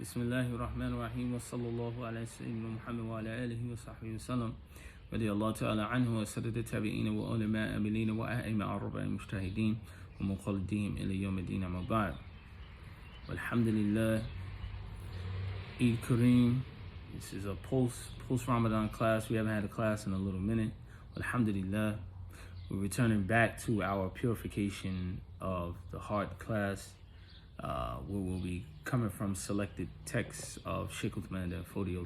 بسم الله الرحمن الرحيم وصلى الله على سيدنا محمد وعلى آله وصحبه وسلم رضي الله تعالى عنه وسدد التابعين وعلماء أملين وأئمة الربع المجتهدين ومقلدين إلى يوم الدين أما بعد. والحمد لله. Eid Kareem. This is a post Ramadan class. We haven't had a class in a little minute. Alhamdulillah. We're returning back to our purification of the heart class, where we'll be coming from selected texts of Shehu Uthman Dan Fodiyo.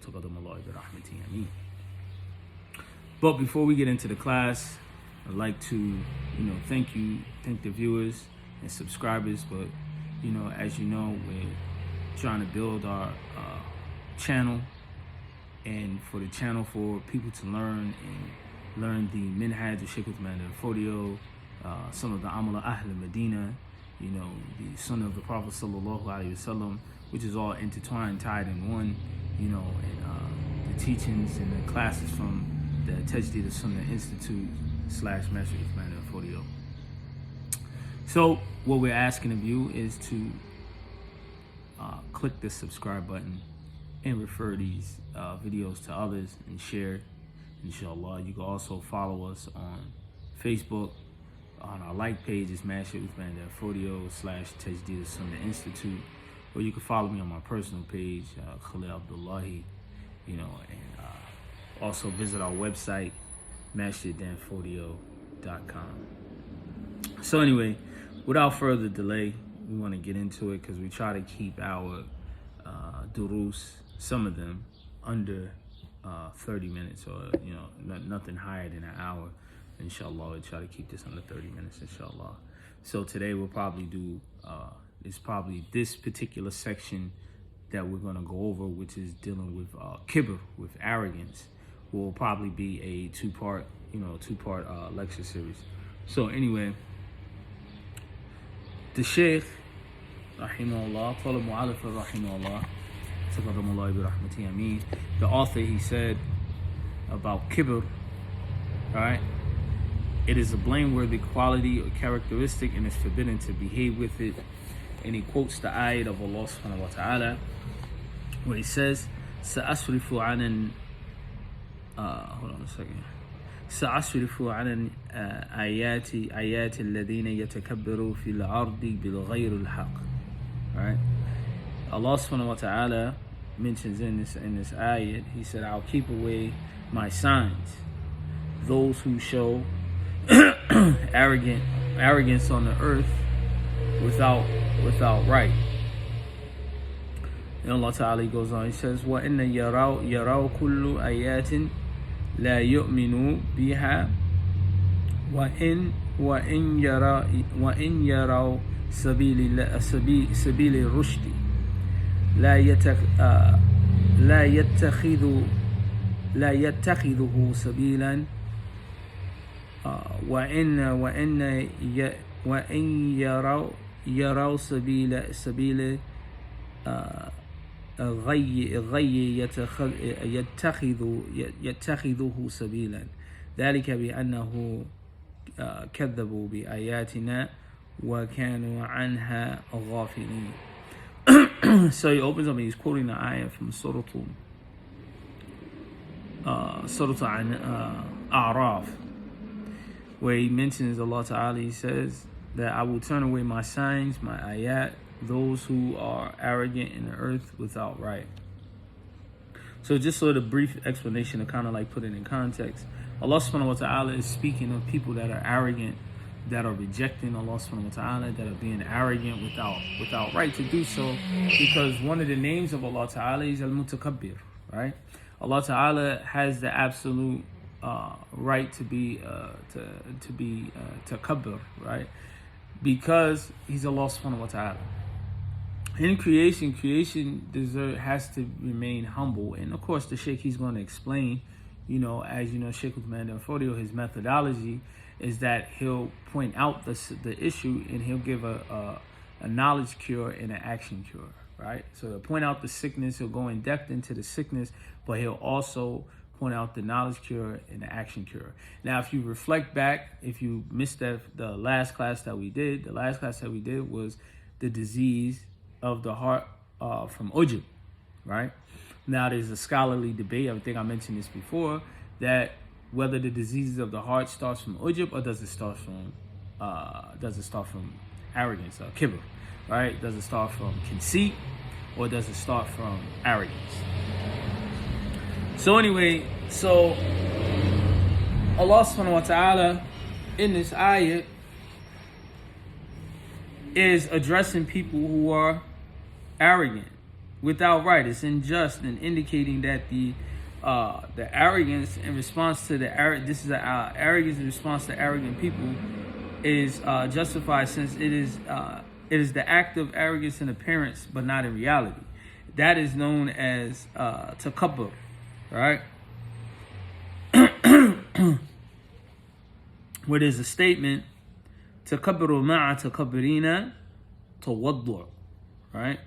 But before we get into the class, I'd like to, thank the viewers and subscribers. But as you know, we're trying to build our channel, and for the channel for people to learn the minhaj of Shehu Uthman Dan Fodiyo, some of the Amala Ahl Medina, the Sunnah of the Prophet Sallallahu Alaihi Wasallam, which is all intertwined, tied in one, and the teachings and the classes from the Tajdeed of Sunnah Institute / Master Uthman Dan Fodiyo. So what we're asking of you is to click the subscribe button and refer these videos to others and share, inshallah. You can also follow us on Facebook. On our like page is Shehu Uthman Dan Fodiyo / Tajdeed of Sunnah Institute, or you can follow me on my personal page, Khalil Abdullahi, and also visit our website, masjiddanfodiyo.com. So anyway, without further delay, we want to get into it because we try to keep our durus, some of them, under 30 minutes, or nothing higher than an hour. Inshallah, we'll try to keep this under 30 minutes, inshallah. So today we'll probably do, it's probably this particular section that we're going to go over, which is dealing with kibr, with arrogance, will probably be a two-part lecture series. So anyway, the Shaykh, rahimahullah, Talib Mu'alif rahimahullah, the author, he said about kibr, right? It is a blameworthy quality or characteristic, and it's forbidden to behave with it. And he quotes the ayat of Allah subhanahu wa ta'ala, where he says, سَأَصْرِفُ عَنَ آيَاتِ الَّذِينَ يَتَكَبَّرُوا فِي الْأَرْضِ بِالْغَيْرِ الْحَقِّ. Right? Allah subhanahu wa ta'ala mentions in this ayat, he said, I'll keep away my signs, those who show arrogance on the earth without right. And Allah Ta'ala goes on, he says, وَإِنَّ يَرَوْا كُلُّ آيَاتٍ لَا يُؤْمِنُوا بِهَا وَإِنْ يَرَوْا سَبِيلِ الرُّشْدِ لا يتخذه سبيلا وإن يروا سبيل الغي يتخذه سبيلا ذلك بأنه كذبوا بآياتنا وكانوا عنها غافلين. So he opens up and he's quoting the ayah from Surah A'raf, where he mentions Allah Ta'ala, he says that I will turn away my signs, my ayat, those who are arrogant in the earth without right. So just sort of brief explanation to kind of like put it in context. Allah subhanahu wa ta'ala is speaking of people that are arrogant, that are rejecting Allah subhanahu wa ta'ala, that are being arrogant without right to do so, because one of the names of Allah Ta'ala is Al-Mutakabbir, right? Allah Ta'ala has the absolute right to be takabbur, right? Because he's Allah subhanahu wa ta'ala. In creation has to remain humble. And of course the Sheikh, he's going to explain, as Sheikh Uthman Dan Fodiyo, his methodology is that he'll point out the issue, and he'll give a knowledge cure and an action cure, right? So he'll point out the sickness, he'll go in depth into the sickness, but he'll also point out the knowledge cure and the action cure. Now, if you reflect back, if you missed the last class that we did, was the disease of the heart from ujub, right? Now, there's a scholarly debate, I think I mentioned this before, that whether the diseases of the heart starts from ujub or does it start from arrogance, kibr, right? Does it start from conceit or does it start from arrogance? So anyway, Allah subhanahu wa ta'ala in this ayat is addressing people who are arrogant without right. It's unjust and indicating that the arrogance in response to arrogance in response to arrogant people is justified, since it is the act of arrogance in appearance but not in reality. That is known as takabbur, right? Where there's a statement, takabbaru ma'a takabbirina tawaddu', right?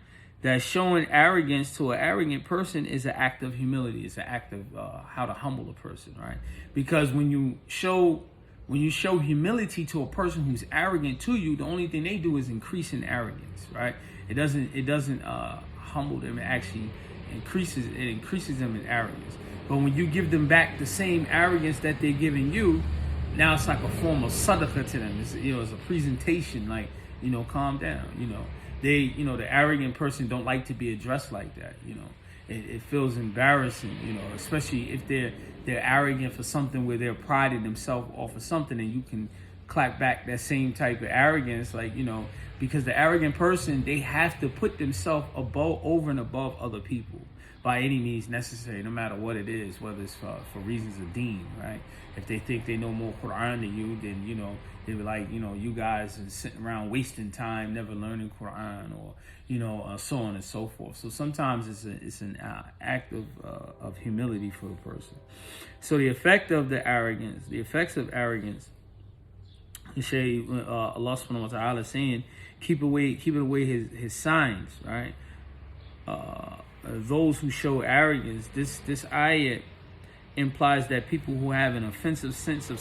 That showing arrogance to an arrogant person is an act of humility. It's an act of how to humble a person, right? Because when you show humility to a person who's arrogant to you, the only thing they do is increase in arrogance, right? It doesn't humble them. It actually increases them in arrogance. But when you give them back the same arrogance that they're giving you, now it's like a form of sadaqah to them. It's a presentation, like, calm down. The arrogant person don't like to be addressed like that. It feels embarrassing, especially if they're arrogant for something where they're priding themselves off of something, and you can clap back that same type of arrogance, like, because the arrogant person, they have to put themselves over and above other people by any means necessary, no matter what it is, whether it's for reasons of deen, right? If they think they know more Quran than you, then, they be like, you guys are sitting around wasting time, never learning Quran, or, so on and so forth. So sometimes it's an act of humility for the person. So the effects of arrogance, Allah subhanahu wa ta'ala is saying, keep away his signs, right? Those who show arrogance, this ayat implies that people who have an offensive sense of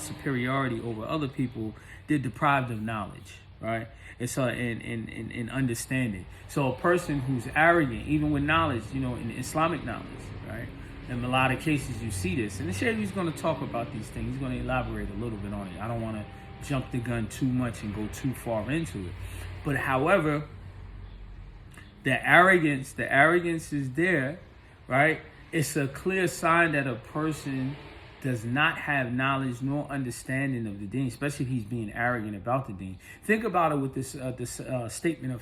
superiority over other people, they're deprived of knowledge, right? It's in understanding. So a person who's arrogant, even with knowledge, in Islamic knowledge, right? In a lot of cases you see this, and the Shehu is going to talk about these things. He's going to elaborate a little bit on it. I don't want to jump the gun too much and go too far into it. But however, the arrogance is there, right? It's a clear sign that a person does not have knowledge nor understanding of the deen, especially if he's being arrogant about the deen. Think about it with this statement of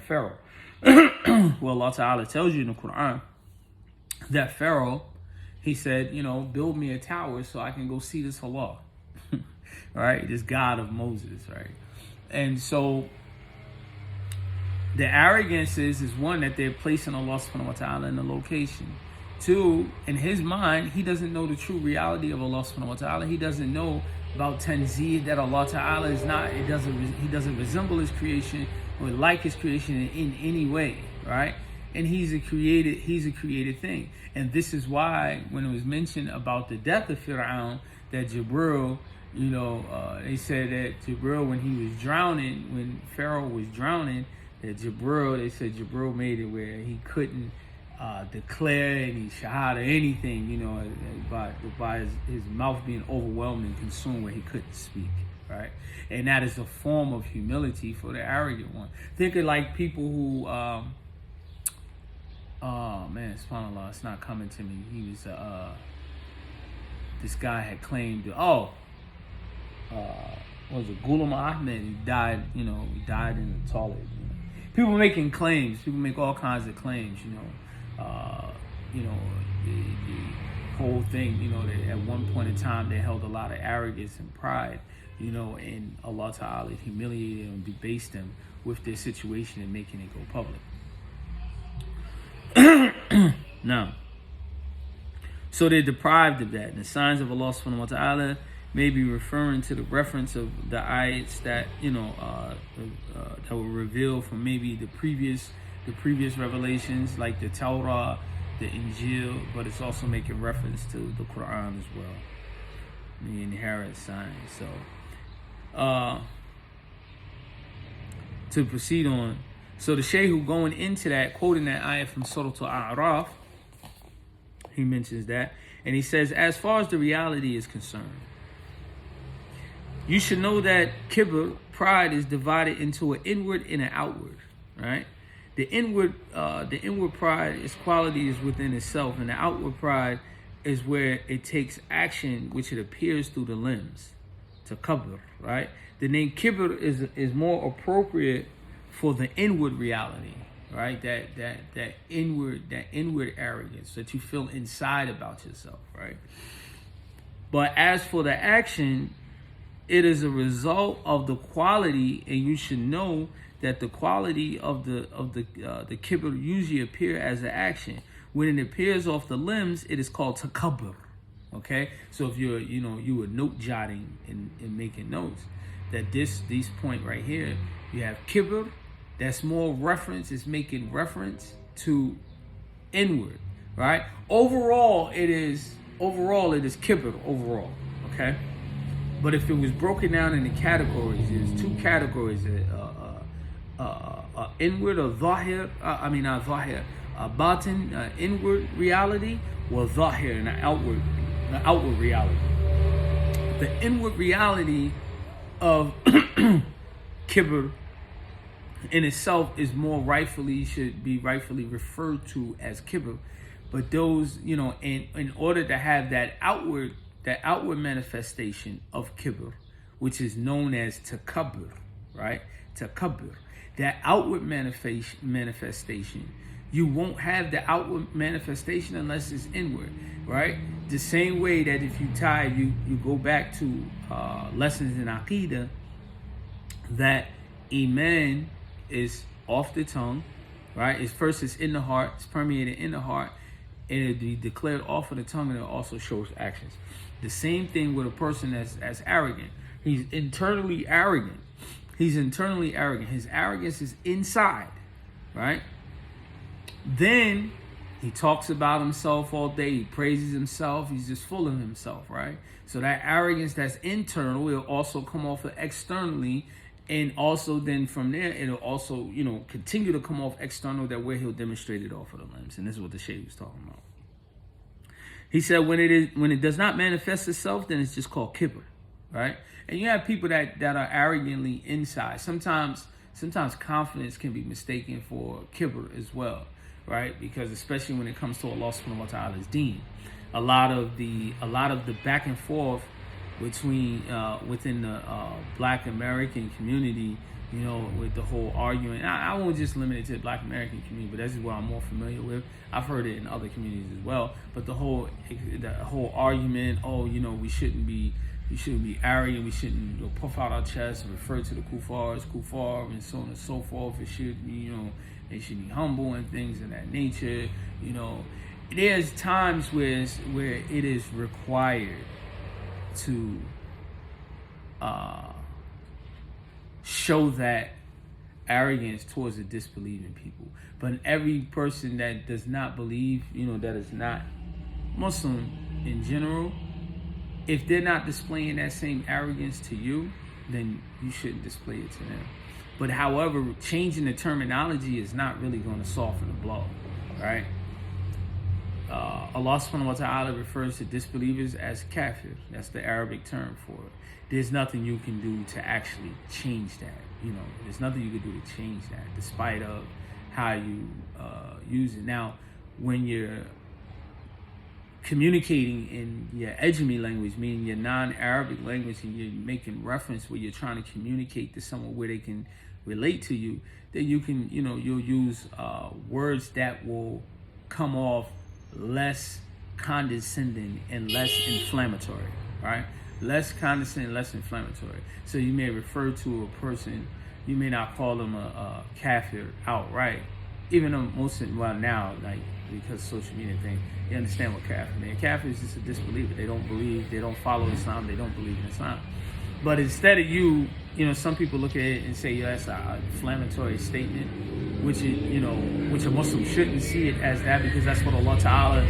Pharaoh. Well, Allah Ta'ala tells you in the Quran that Pharaoh, he said, build me a tower so I can go see this Allah, right? This God of Moses, right? And so the arrogance is one, that they're placing Allah subhanahu wa ta'ala in the location. Two, in his mind, he doesn't know the true reality of Allah subhanahu wa ta'ala. He doesn't know about tanzih, that Allah ta'ala is not, he doesn't resemble his creation or like his creation in any way, right? And he's a created thing. And this is why when it was mentioned about the death of Fir'aun, that Jibril, they said that Jibril, when Pharaoh was drowning, that Jibril made it where he couldn't declare any shahada, anything, by his mouth being overwhelmed and consumed where he couldn't speak, right? And that is a form of humility for the arrogant one. Think of like people who, subhanAllah, it's not coming to me. He was, this guy had claimed, what was it, Ghulam Ahmed, he died in the toilet. People making claims. People make all kinds of claims, the whole thing, that at one point in time they held a lot of arrogance and pride, and Allah Ta'ala humiliated and debased them with their situation and making it go public. Now, so they're deprived of that. And the signs of Allah subhanahu wa ta'ala may be referring to the reference of the ayats that that were revealed from maybe the previous revelations, like the Torah, the Injil, but it's also making reference to the Quran as well, the inherent signs. So to proceed on, So the Shehu going into that, quoting that ayah from Surah Al-A'raf, he mentions that, and he says, as far as the reality is concerned, you should know that kibr, pride, is divided into an inward and an outward, right? The inward pride, its quality is within itself, and the outward pride is where it takes action, which it appears through the limbs. Takabbur, right? The name kibr is more appropriate for the inward reality, right? That inward arrogance that you feel inside about yourself, right? But as for the action, it is a result of the quality, and you should know that the quality of the kibr usually appear as an action. When it appears off the limbs, it is called takabbur. Okay, so if you were note jotting and making notes, that these point right here, you have kibr, that's more reference, is making reference to inward, right? Overall it is kibr overall, okay? But if it was broken down into categories, there's two categories: inward or zahir. Not zahir, batin, inward reality, or zahir, and the outward reality. The inward reality of kibr in itself is should be rightfully referred to as kibr. But those, in order to have that outward manifestation of kibr, which is known as takabbur, right? Takabbur. That outward manifestation, you won't have the outward manifestation unless it's inward, right? The same way that if you go back to lessons in Aqidah, that Iman is off the tongue, right? It's in the heart, it's permeated in the heart, and it'll be declared off of the tongue, and it also shows actions. The same thing with a person that's arrogant. He's internally arrogant. His arrogance is inside, right? Then he talks about himself all day. He praises himself. He's just full of himself, right? So that arrogance that's internal will also come off externally, and also then from there it'll also continue to come off external. That where he'll demonstrate it off of the limbs, and this is what the Sheikh was talking about. He said when it does not manifest itself, then it's just called kibr, right? And you have people that are arrogantly inside. Sometimes confidence can be mistaken for kibr as well, right? Because especially when it comes to Allah subhanahu wa ta'ala's deen, a lot of the back and forth between within the Black American community, with the whole argument. I won't just limit it to the Black American community, but this is what I'm more familiar with. I've heard it in other communities as well. But the whole argument, we shouldn't be arrogant, we shouldn't puff out our chests and refer to the kuffar as kuffar, and so on and so forth. It should be, they should be humble and things of that nature. There's times where it is required to show that arrogance towards the disbelieving people. But every person that does not believe, that is not Muslim in general, if they're not displaying that same arrogance to you, then you shouldn't display it to them. But however, changing the terminology is not really going to soften the blow, right? Allah subhanahu wa ta'ala refers to disbelievers as kafir. That's the Arabic term for it. There's nothing you can do to actually change that. There's nothing you can do to change that, despite of how you use it. Now, when you're communicating in your Ajami language, meaning your non-Arabic language, and you're making reference where you're trying to communicate to someone where they can relate to you, then you can, you'll use words that will come off less condescending and less inflammatory, right? Less condescending, less inflammatory. So you may refer to a person, you may not call them a kafir outright, even though now, like, because social media thing, you understand what kafir means. Kafir is just a disbeliever. They don't believe, they don't follow Islam, they don't believe in Islam. But instead of some people look at it and say, that's an inflammatory statement, which a Muslim shouldn't see it as that, because that's what Allah Ta'ala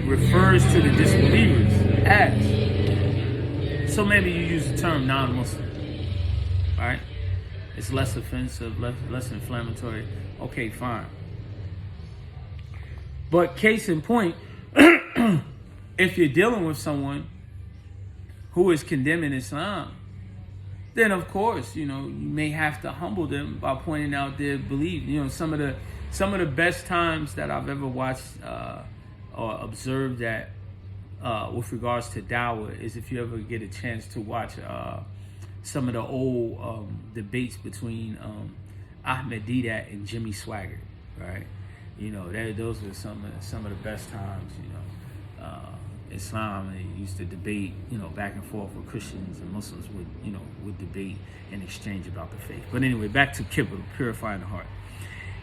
refers to the disbelievers as. So maybe you use the term non-Muslim, right? It's less offensive, less inflammatory. Okay, fine. But case in point, if you're dealing with someone who is condemning Islam, then of course, you may have to humble them by pointing out their belief. Some of the best times that I've ever watched or observed that with regards to dawah is if you ever get a chance to watch some of the old debates between Ahmed Deedat and Jimmy Swaggart, right? Those were some of the best times. Islam, they used to debate, back and forth with Christians, and Muslims would debate and exchange about the faith. But anyway, back to kibble, purifying the heart.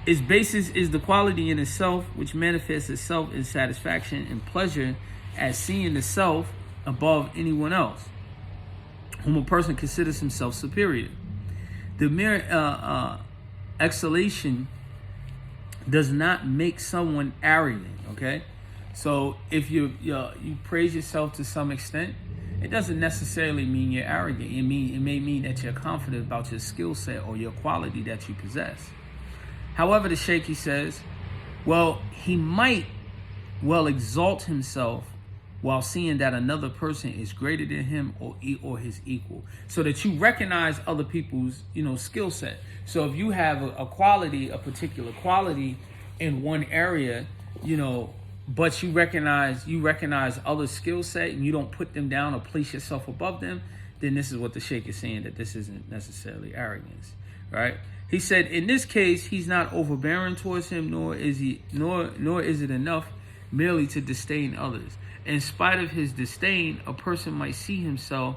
Its basis is the quality in itself, which manifests itself in satisfaction and pleasure as seeing the self above anyone else, whom a person considers himself superior. The mere exhalation does not make someone arrogant, okay? So if you praise yourself to some extent, it doesn't necessarily mean you're arrogant. It may mean that you're confident about your skill set or your quality that you possess. However, the Sheikh, he says, he might exalt himself while seeing that another person is greater than him or his equal, so that you recognize other people's skill set. So if you have a particular quality in one area, but you recognize other skill set and you don't put them down or place yourself above them, then this is what the Sheikh is saying, that this isn't necessarily arrogance, right? He said, in this case, he's not overbearing towards him, nor is it enough merely to disdain others. In spite of his disdain, a person might see himself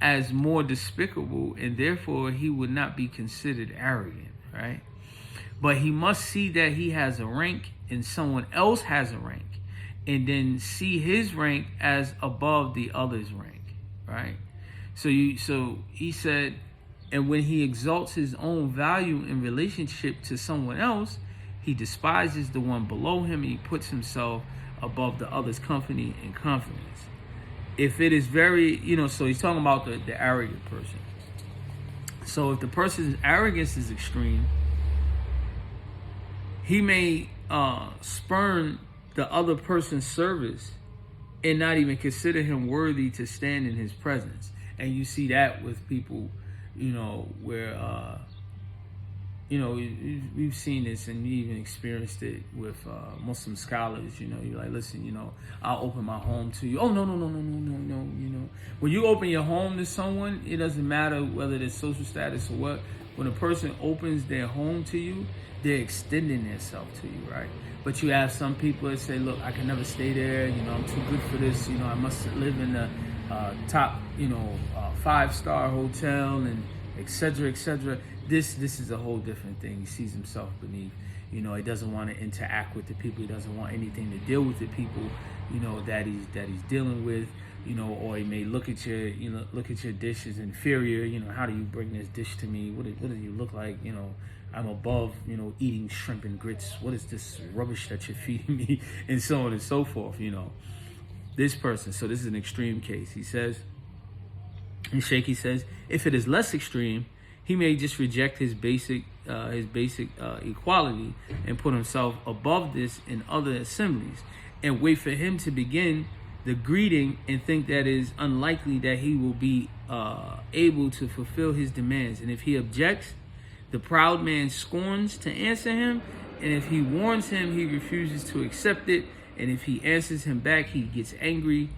as more despicable, and therefore he would not be considered arrogant, right? But he must see that he has a rank and someone else has a rank, and then see his rank as above the other's rank, right? So he said, and when he exalts his own value in relationship to someone else, he despises the one below him, and he puts himself above the other's company and confidence. If it is very, so he's talking about the arrogant person. So if the person's arrogance is extreme, he may spurn the other person's service and not even consider him worthy to stand in his presence. And you see that with people, where, we've seen this, and we even experienced it with Muslim scholars. You're like, listen, I'll open my home to you. Oh, no. When you open your home to someone, it doesn't matter whether there's social status or what. When a person opens their home to you, they're extending themselves to you, right? But you have some people that say, look, I can never stay there. I'm too good for this. I must live in the top, 5-star hotel, and et cetera, et cetera. This is a whole different thing. He sees himself beneath. He doesn't want to interact with the people. He doesn't want anything to deal with the people, that he's dealing with. Or he may look at your dish as inferior. How do you bring this dish to me? What do you look like? I'm above, eating shrimp and grits. What is this rubbish that you're feeding me? And so on and so forth. This person. So this is an extreme case. He says, and Sheikh says, if it is less extreme, he may just reject his basic equality and put himself above this in other assemblies, and wait for him to begin the greeting and think that it is unlikely that he will be able to fulfill his demands. And if he objects, the proud man scorns to answer him, and if he warns him, he refuses to accept it, and if he answers him back, he gets angry.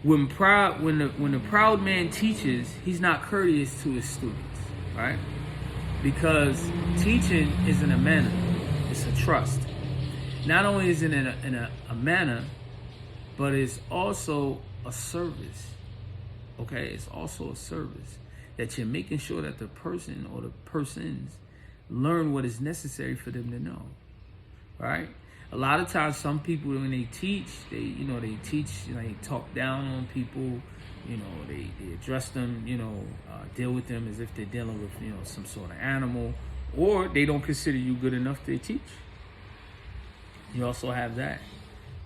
When the proud man teaches, he's not courteous to his students, right? Because teaching isn't a manner, it's a trust. Not only is it a manner, but it's also a service. Okay, it's also a service that you're making sure that the person or the persons learn what is necessary for them to know, right? A lot of times, some people, when they teach, they talk down on people, they address them, deal with them as if they're dealing with, some sort of animal, or they don't consider you good enough to teach. You also have that.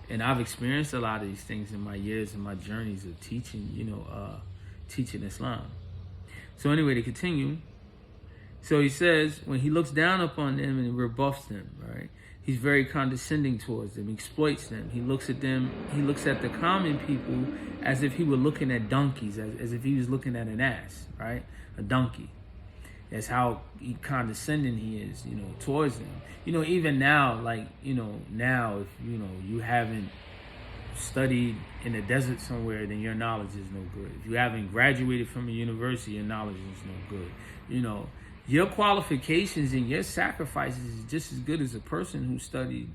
And I've experienced a lot of these things in my years and my journeys of teaching, teaching Islam. So anyway, to continue, So he says, when he looks down upon them and rebuffs them, right? He's very condescending towards them, exploits them. He looks at them, he looks at the common people as if he were looking at donkeys, as if he was looking at an ass, right? A donkey. That's how condescending he is, towards them. Even now, like, now if, you haven't studied in the desert somewhere, then your knowledge is no good. If you haven't graduated from a university, your knowledge is no good. Your qualifications and your sacrifices is just as good as a person who studied,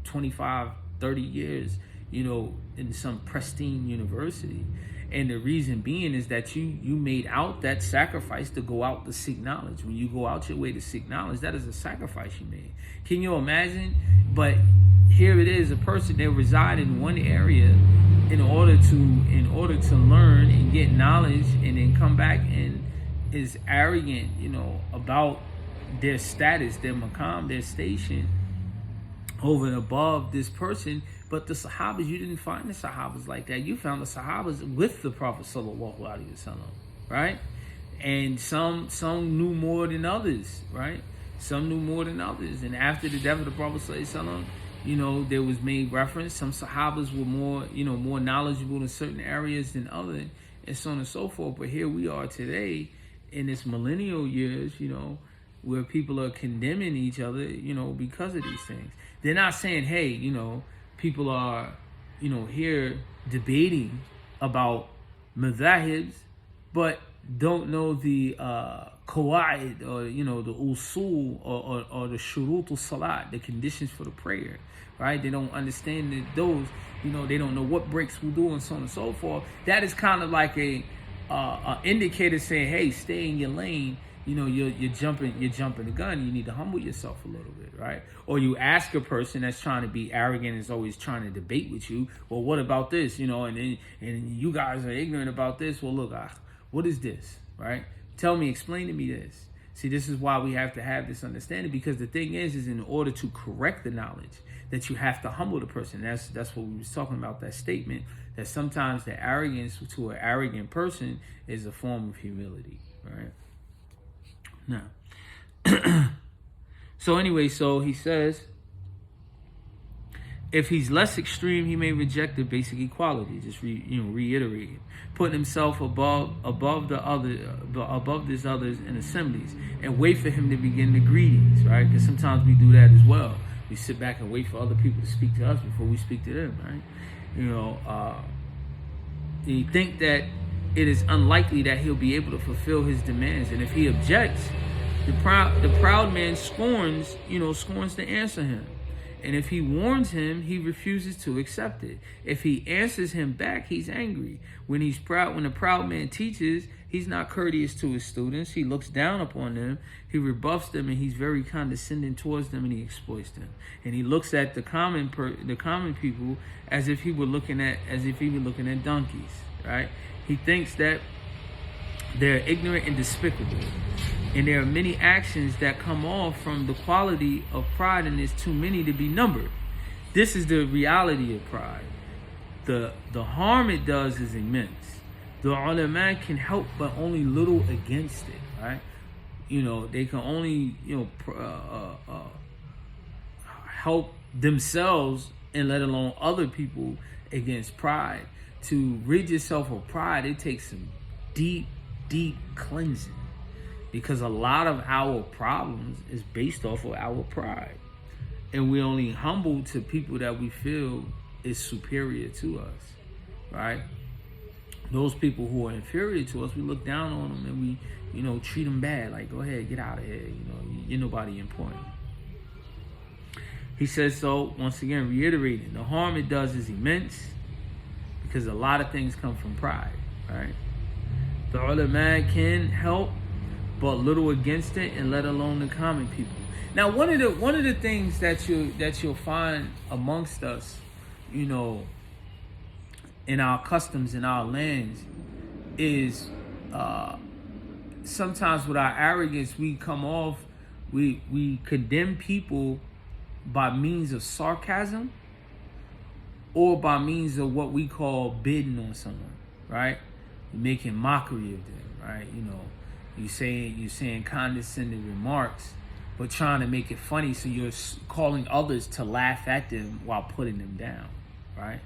25, 30 years, in some pristine university. And the reason being is that you made out that sacrifice to go out to seek knowledge. When you go out your way to seek knowledge, that is a sacrifice you made. Can you imagine? But here it is, a person that reside in one area in order to learn and get knowledge, and then come back and is arrogant, about their status, their maqam, their station over and above this person. But the Sahabas, you didn't find the Sahabas like that. You found the Sahabas with the Prophet sallallahu alaihi wasallam, right? And some knew more than others, right? Some knew more than others. And after the death of the Prophet sallallahu alaihi wasallam, there was made reference. Some Sahabas were more knowledgeable in certain areas than others, and so on and so forth. But here we are today in this millennial years, where people are condemning each other, because of these things. They're not saying, hey, people are, here debating about madhahibs, but don't know the qawaid, or, the usul, or the shurutul salat, the conditions for the prayer, right? They don't understand that those, they don't know what breaks wudu and so on and so forth. That is kind of like a indicator saying, hey, stay in your lane. You're jumping the gun. You need to humble yourself a little bit, right? Or you ask a person that's trying to be arrogant and is always trying to debate with you, well, what about this? And you guys are ignorant about this. Well, look, what is this, right? Tell me, explain to me this. See, this is why we have to have this understanding, because the thing is in order to correct the knowledge, that you have to humble the person. That's what we was talking about, that statement, that sometimes the arrogance to an arrogant person is a form of humility, right? Now, so anyway, so he says, if he's less extreme, he may reject the basic equality. Just reiterating, putting himself above these others in assemblies, and wait for him to begin the greetings, right? Because sometimes we do that as well. We sit back and wait for other people to speak to us before we speak to them, right? You think that it is unlikely that he'll be able to fulfill his demands, and if he objects, the proud man scorns to answer him. And if he warns him, he refuses to accept it. If he answers him back, he's angry. When the proud man teaches, he's not courteous to his students. He looks down upon them. He rebuffs them, and he's very condescending towards them, and he exploits them. And he looks at the common people as if he were looking at donkeys, right? He thinks that they're ignorant and despicable. And there are many actions that come off from the quality of pride, and there's too many to be numbered. This is the reality of pride. The harm it does is immense. The ulama can help but only little against it, right? They can only, help themselves, and let alone other people, against pride. To rid yourself of pride, it takes some deep cleansing. Because a lot of our problems is based off of our pride. And we're only humble to people that we feel is superior to us, right? Those people who are inferior to us, we look down on them, and we, treat them bad. Like, go ahead, get out of here. You're nobody important. He says, so, once again, reiterating, the harm it does is immense, because a lot of things come from pride, right? The ulama can help but little against it, and let alone the common people. Now, one of the things that you'll find amongst us, in our customs, in our lands, is sometimes with our arrogance, we condemn people by means of sarcasm, or by means of what we call bidding on someone, right? Making mockery of them, right? you're saying condescending remarks, but trying to make it funny, so you're calling others to laugh at them while putting them down, right?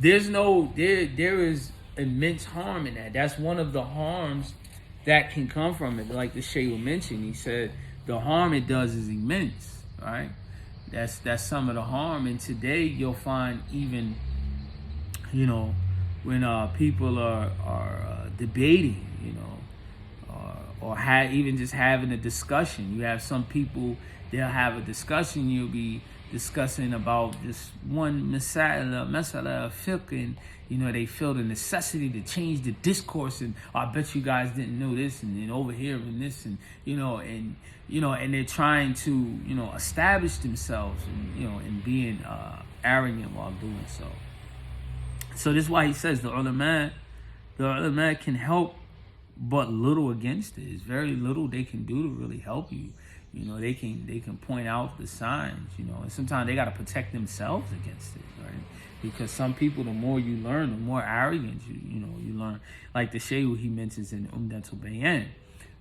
There is immense harm in that. That's one of the harms that can come from it. Like the Shehu mentioned, he said the harm it does is immense, right? That's some of the harm. And today you'll find even, when people are debating, or even just having a discussion. You have some people, they'll have a discussion, you'll be discussing about this one masala of fiqh, and they feel the necessity to change the discourse, and I bet you guys didn't know this, and then over here and this, and and they're trying to establish themselves, and being arrogant while doing so. So this is why he says the ulama can help but little against it. It's very little they can do to really help you. They can point out the signs, and sometimes they got to protect themselves against it, right? Because some people, the more you learn, the more arrogant you learn. Like the Shehu, he mentions in Umdatul Bayan,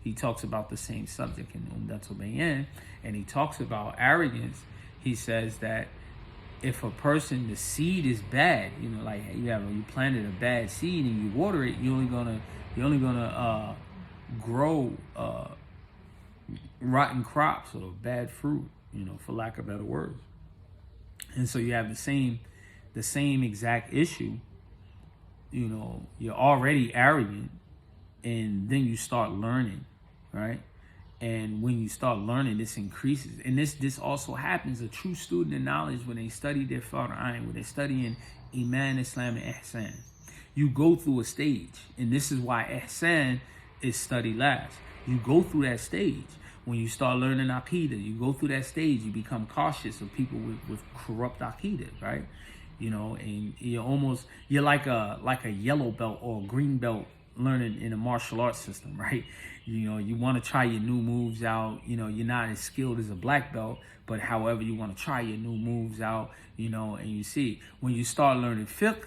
he talks about the same subject in Umdatul Bayan, and he talks about arrogance. He says that if a person, the seed is bad, like you planted a bad seed and you water it, you're only gonna grow rotten crops or bad fruit, for lack of better words. And so you have the same exact issue. You're already arrogant, and then you start learning, right? And when you start learning, this increases. And this also happens, a true student of knowledge, when they study their fara'ain, when they're studying Iman, Islam, and Ihsan. You go through a stage, and this is why Ihsan is studied last. You go through that stage. When you start learning Aqidah, you go through that stage, you become cautious of people with corrupt Aqidah, right? And you're like a yellow belt or a green belt learning in a martial arts system, right? You want to try your new moves out. You're not as skilled as a black belt, but however, you want to try your new moves out, and you see, when you start learning fiqh,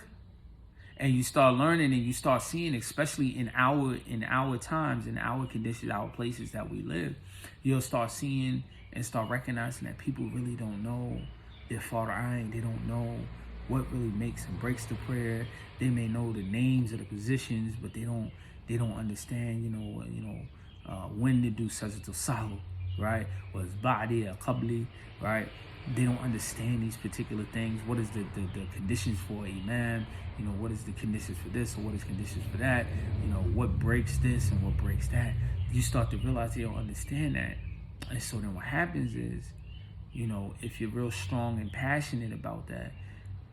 and you start learning and you start seeing, especially in our times, in our conditions, our places that we live, you'll start seeing and start recognizing that people really don't know their fara'ain. They don't know what really makes and breaks the prayer. They may know the names of the positions, but they don't understand, when to do sajdatul sahw, right? Or it's ba'di or qabli, right? They don't understand these particular things. What is the conditions for imam? What is the conditions for this, or what is conditions for that? What breaks this and what breaks that? You start to realize they don't understand that. And so then what happens is, if you're real strong and passionate about that,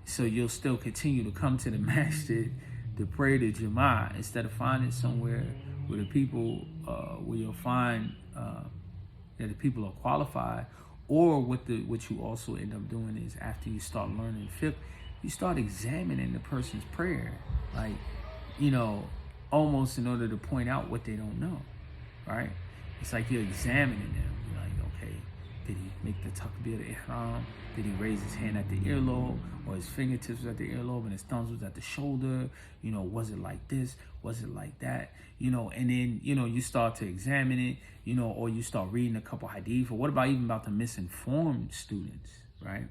so you'll still continue to come to the masjid to pray the Jama'ah, instead of finding somewhere where the people, where you'll find that the people are qualified. Or what you also end up doing is, after you start learning fiqh, you start examining the person's prayer, like, almost in order to point out what they don't know, right? It's like you're examining them. You're like, okay, did he make the takbir ihram? Did he raise his hand at the earlobe, or his fingertips was at the earlobe and his thumbs was at the shoulder? Was it like this? Was it like that? And then, you start to examine it, or you start reading a couple hadith. Or what about even about the misinformed students, right?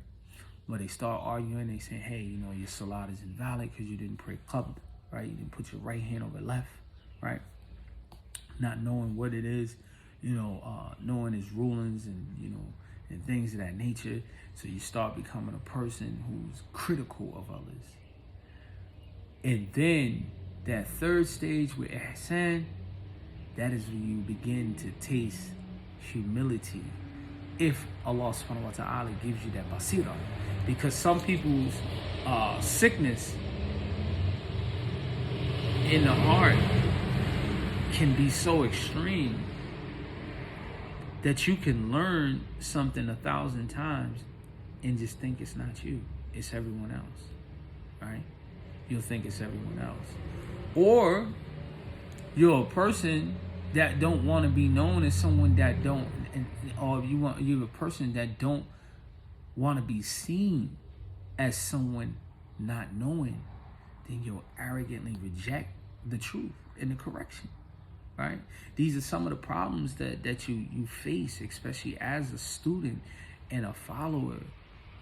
Where they start arguing, they say, hey, your salat is invalid because you didn't pray qabd, right? You didn't put your right hand over left, right? Not knowing what it is, knowing its rulings and things of that nature. So you start becoming a person who's critical of others. And then that third stage with ihsan, that is when you begin to taste humility, if Allah subhanahu wa ta'ala gives you that basira. Because some people's sickness in the heart can be so extreme that you can learn something 1,000 times and just think it's not you, it's everyone else, right? You'll think it's everyone else. Or you're a person that don't want to be known as someone that don't, or you're a person that don't want to be seen as someone not knowing, then you'll arrogantly reject the truth and the correction, right? These are some of the problems that you face, especially as a student and a follower,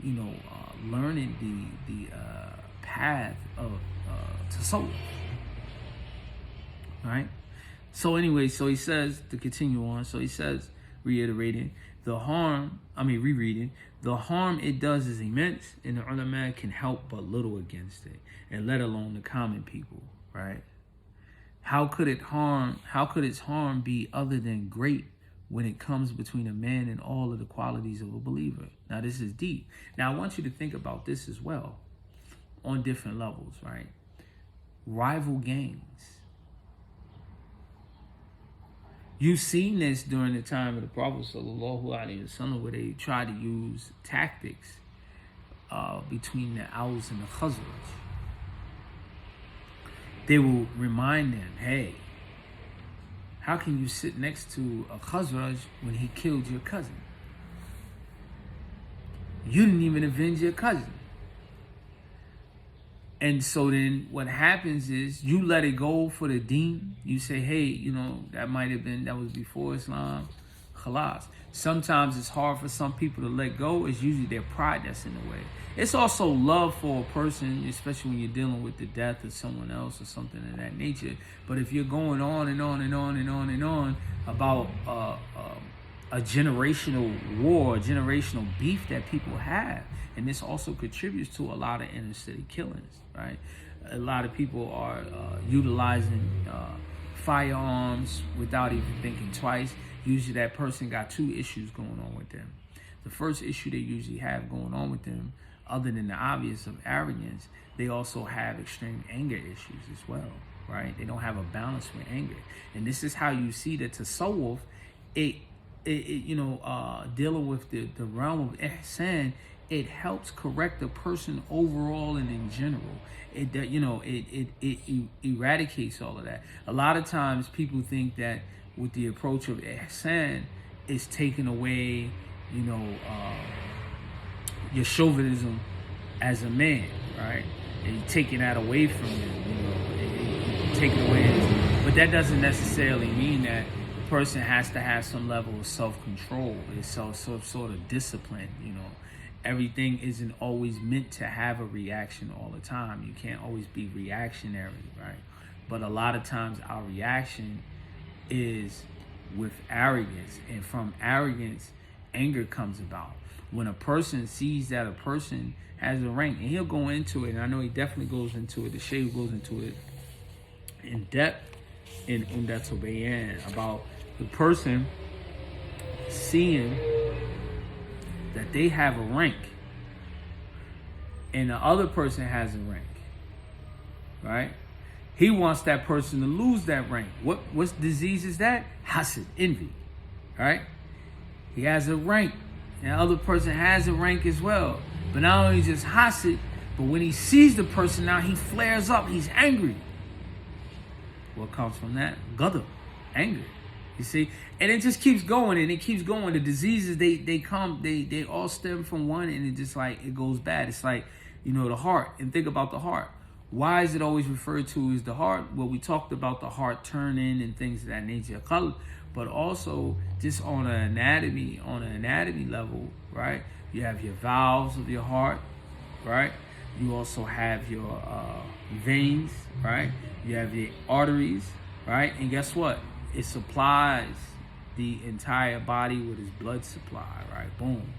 learning the path of tasawwuf, right? So anyway, so he says, to continue on, so he says, rereading, the harm it does is immense, and the ulama can help but little against it, and let alone the common people, right? How could its harm be other than great when it comes between a man and all of the qualities of a believer? Now this is deep. Now I want you to think about this as well on different levels, right? Rival gangs. You've seen this during the time of the Prophet Sallallahu Alaihi Wasallam, where they try to use tactics between the Aus and the Khazraj. They will remind them, hey, how can you sit next to a Khazraj when he killed your cousin? You didn't even avenge your cousin. And so then what happens is you let it go for the deen. You say, hey, that was before Islam. Khalas. Sometimes it's hard for some people to let go. It's usually their pride that's in the way. It's also love for a person, especially when you're dealing with the death of someone else or something of that nature. But if you're going on and on and on and on and on about a generational war, a generational beef that people have, and this also contributes to a lot of inner city killings, right? A lot of people are utilizing firearms without even thinking twice. Usually that person got two issues going on with them. The first issue they usually have going on with them, other than the obvious of arrogance, they also have extreme anger issues as well, right? They don't have a balance with anger. And this is how you see that tasawwuf, dealing with the realm of ihsan, it helps correct the person overall and in general. It eradicates all of that. A lot of times people think that with the approach of ihsan, it's taking away, your chauvinism as a man, right? And you're taking that away from you, you're taking away. But that doesn't necessarily mean that the person has to have some level of self-control. It's some sort of discipline, Everything isn't always meant to have a reaction all the time. You can't always be reactionary, right? But a lot of times our reaction is with arrogance, and from arrogance, anger comes about. When a person sees that a person has a rank, and he'll go into it, and I know he definitely goes into it, the Shehu goes into it in depth in Umdatul Bayan, about the person seeing that they have a rank and the other person has a rank, right? He wants that person to lose that rank. What disease is that? Hasad, envy, right? He has a rank, and the other person has a rank as well. But not only just hasad, but when he sees the person now, he flares up. He's angry. What comes from that? Ghadab, anger. You see? And it just keeps going, and it keeps going. The diseases, they all stem from one, and it just like, it goes bad. It's like, the heart. And think about the heart. Why is it always referred to as the heart? Well, we talked about the heart turning and things of that nature, but also just on an anatomy level, right? You have your valves of your heart, right? You also have your veins, right? You have your arteries, right? And guess what? It supplies the entire body with its blood supply, right? Boom.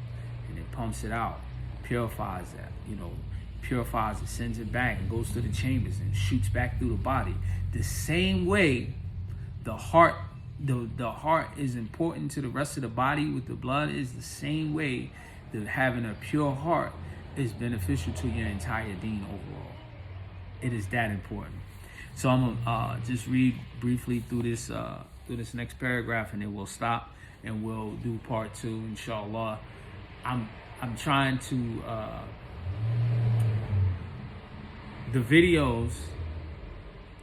And it pumps it out, purifies that, purifies it, sends it back, and goes to the chambers and shoots back through the body. The same way the heart is important to the rest of the body with the blood, is the same way that having a pure heart is beneficial to your entire deen overall. It is that important. So I'm gonna just read briefly through this next paragraph, and then we'll stop and we'll do part 2, inshallah. I'm trying to the videos,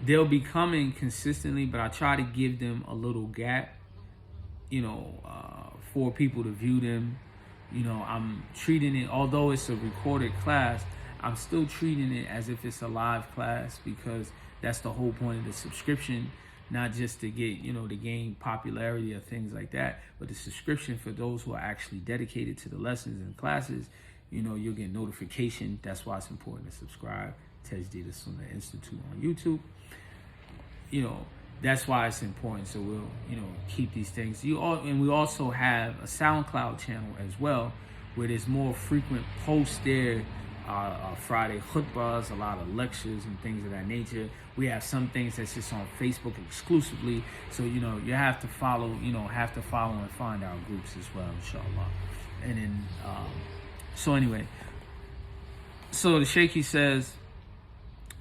they'll be coming consistently, but I try to give them a little gap, for people to view them. I'm treating it, although it's a recorded class, I'm still treating it as if it's a live class, because that's the whole point of the subscription not just to get, to gain popularity or things like that, but the subscription for those who are actually dedicated to the lessons and classes. You'll get notification. That's why it's important to subscribe. Tajdid Sunnah Institute on YouTube. That's why it's important. So we'll, keep these things. And we also have a SoundCloud channel as well, where there's more frequent posts there. Friday khutbahs, a lot of lectures and things of that nature. We have some things that's just on Facebook exclusively. So, you have to follow, and find our groups as well, inshallah. And then, so the Sheikh, he says,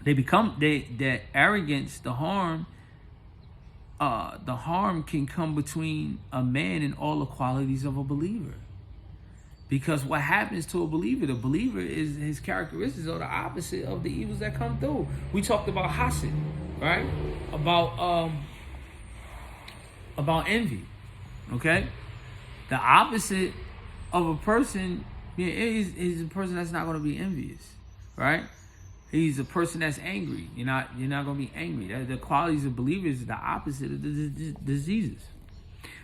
that arrogance, the harm can come between a man and all the qualities of a believer. Because what happens to a believer, the believer is his characteristics are the opposite of the evils that come through. We talked about hasid, right? About envy, okay? The opposite of a person is a person that's not going to be envious, right? He's a person that's angry. You're not going to be angry. The qualities of believers is the opposite of the diseases.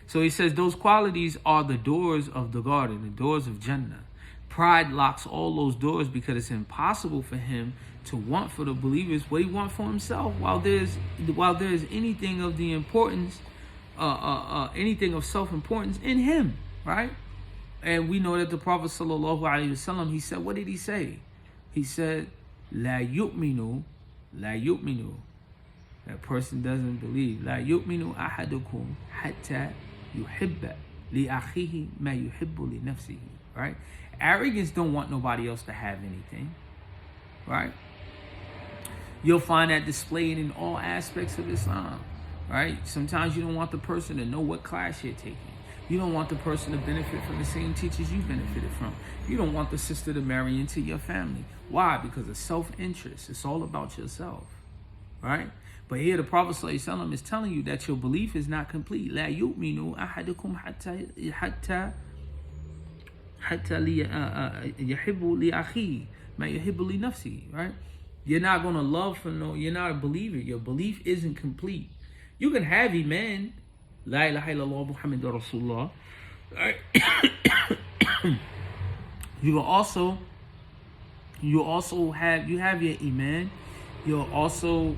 So he says those qualities are the doors of the garden, the doors of Jannah. Pride locks all those doors because it's impossible for him to want for the believers what he wants for himself. While there's anything of the importance, anything of self-importance in him, right? And we know that the Prophet sallallahu alaihi wasallam, he said, what did he say? He said, "La yu'minu." That person doesn't believe. "La yu'minu ahadukum hatta yuhibba li akhihi ma yuhibbu li nafsihi." Right? Arrogance don't want nobody else to have anything. Right? You'll find that displayed in all aspects of Islam. Right? Sometimes you don't want the person to know what class you're taking. You don't want the person to benefit from the same teachers you benefited from. You don't want the sister to marry into your family. Why? Because of self-interest. It's all about yourself. Right? But here the Prophet ﷺ is telling you that your belief is not complete. La yu'minu ahadukum hatta yuhibbu li akhihi ma yuhibbu li nafsihi. Right? You're not going to love for you're not a believer. Your belief isn't complete. You can have iman. La ilaha illallah Muhammadur Rasulullah. Right? You also have your iman. You'll also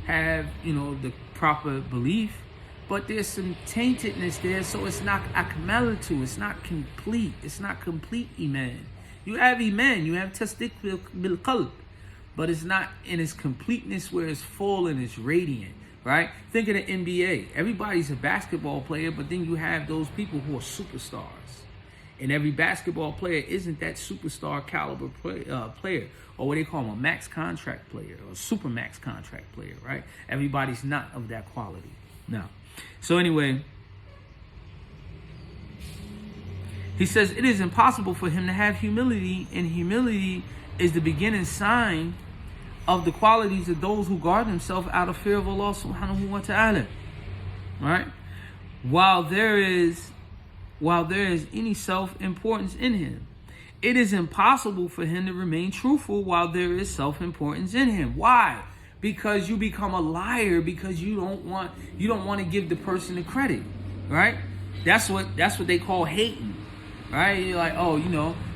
have the proper belief, but there's some taintedness there, so it's not akmalatu. It's not complete. It's not complete iman. You have iman. You have tasdiq bil qalb, but it's not in its completeness where it's full and it's radiant. Right? Think of the NBA. Everybody's a basketball player, but then you have those people who are superstars. And every basketball player isn't that superstar caliber player, or what they call them, a max contract player, or a super max contract player, right? Everybody's not of that quality. Now, so anyway, he says it is impossible for him to have humility, and humility is the beginning sign of the qualities of those who guard themselves out of fear of Allah subhanahu wa ta'ala. Right? While there is any self-importance in him, it is impossible for him to remain truthful while there is self-importance in him. Why? Because you become a liar because you don't want to give the person the credit. Right? That's what they call hating. Right? You're like, oh,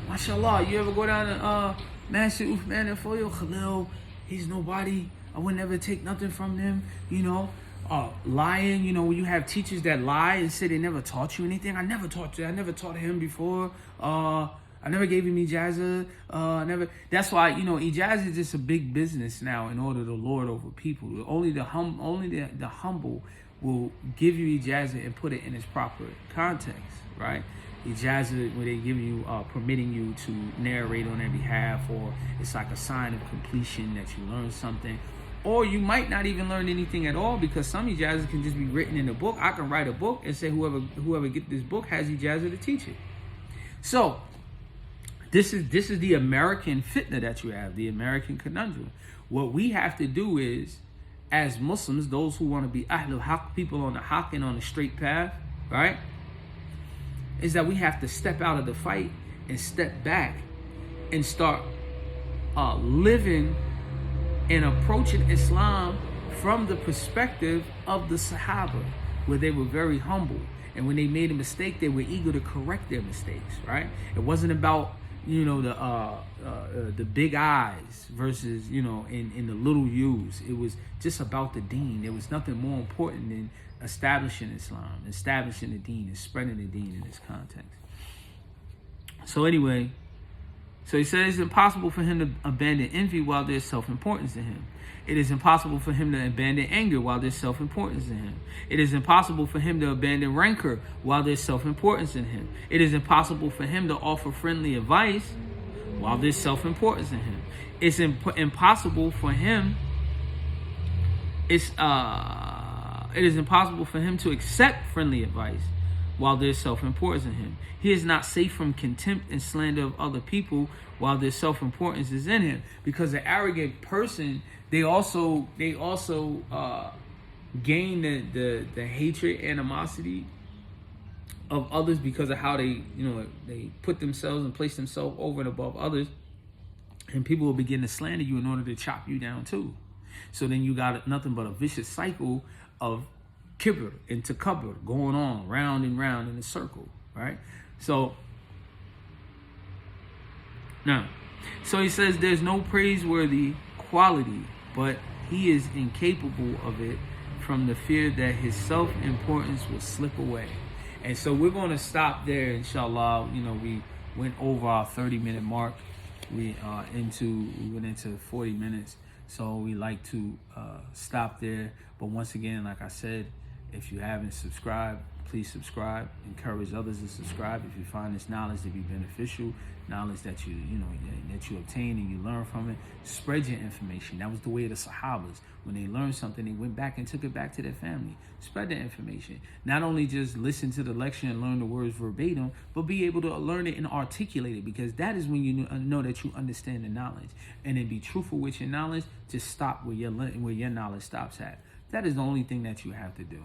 mashallah, you ever go down to Shehu Uthman Dan Fodiyo, Khalil, he's nobody. I would never take nothing from them. Lying. When you have teachers that lie and say they never taught you anything. I never taught him before. I never gave him ijazah. That's why ijazah is just a big business now. In order to lord over people, only the humble will give you ijazah and put it in its proper context. Right? Ijazah, where they give you permitting you to narrate on their behalf, or it's like a sign of completion that you learned something, or you might not even learn anything at all, because some ijazahs can just be written in a book. I can write a book and say whoever get this book has ijazah to teach it. So this is the American fitna that you have, the American conundrum. What we have to do is, as Muslims, those who want to be ahlul haq, people on the haq and on the straight path, right, is that we have to step out of the fight and step back and start living and approaching Islam from the perspective of the Sahaba, where they were very humble. And when they made a mistake, they were eager to correct their mistakes, right? It wasn't about, the big I's versus, in the little U's. It was just about the deen. There was nothing more important than establishing Islam, establishing the deen, and spreading the deen in this context. So anyway, so he says it's impossible for him to abandon envy while there's self-importance in him. It is impossible for him to abandon anger while there's self-importance in him. It is impossible for him to abandon rancor while there's self-importance in him. It is impossible for him to offer friendly advice while there's self-importance in him. It's impossible for him. It is impossible for him to accept friendly advice while there's self-importance in him. He is not safe from contempt and slander of other people while their self-importance is in him. Because an arrogant person, they also gain the hatred, animosity of others because of how they put themselves and place themselves over and above others, and people will begin to slander you in order to chop you down too. So then you got nothing but a vicious cycle of kibr and takabbur going on round and round in a circle, right? So he says there's no praiseworthy quality, but he is incapable of it from the fear that his self-importance will slip away. And so we're going to stop there, inshallah. We went over our 30-minute mark. We went into 40 minutes. So we like to stop there. But once again, like I said, if you haven't subscribed, please subscribe. Encourage others to subscribe if you find this knowledge to be beneficial, knowledge that you obtain and you learn from it. Spread your information. That was the way of the Sahabas. When they learned something, they went back and took it back to their family. Spread the information. Not only just listen to the lecture and learn the words verbatim, but be able to learn it and articulate it, because that is when you know that you understand the knowledge. And then be truthful with your knowledge. Just stop where your knowledge stops at. That is the only thing that you have to do.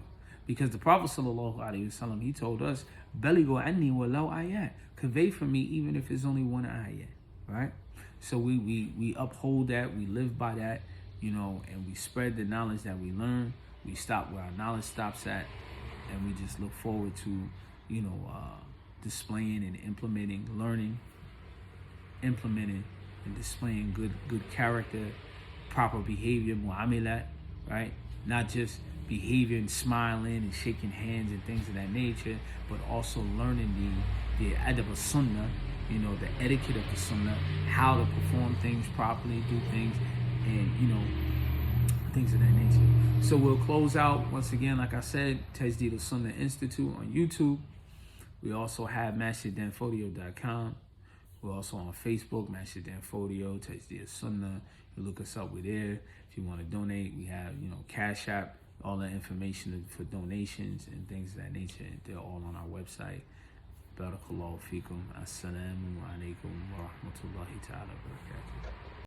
Because the Prophet ﷺ, he told us, Baligo anni walau ayat, convey from me even if it's only one ayat, right? So we uphold that, we live by that, and we spread the knowledge that we learn. We stop where our knowledge stops at, and we just look forward to, displaying and implementing, learning, implementing, and displaying good character, proper behavior, mu'amilat, right? Not just behavior and smiling and shaking hands and things of that nature, but also learning the adab al-sunnah, the etiquette of the sunnah, how to perform things properly, do things, and things of that nature. So we'll close out once again, like I said, Tajdeed al-Sunnah Institute on YouTube. We also have MasterDanFodiyo.com. We're also on Facebook, Master Dan Fodiyo, Tajdeed al-Sunnah. You look us up, we're there. If you want to donate, we have Cash App, all the information for donations and things of that nature. They're all on our website. Barakallahu feekum. Assalamu alaikum wa rahmatullahi ta'ala wa barakatuh.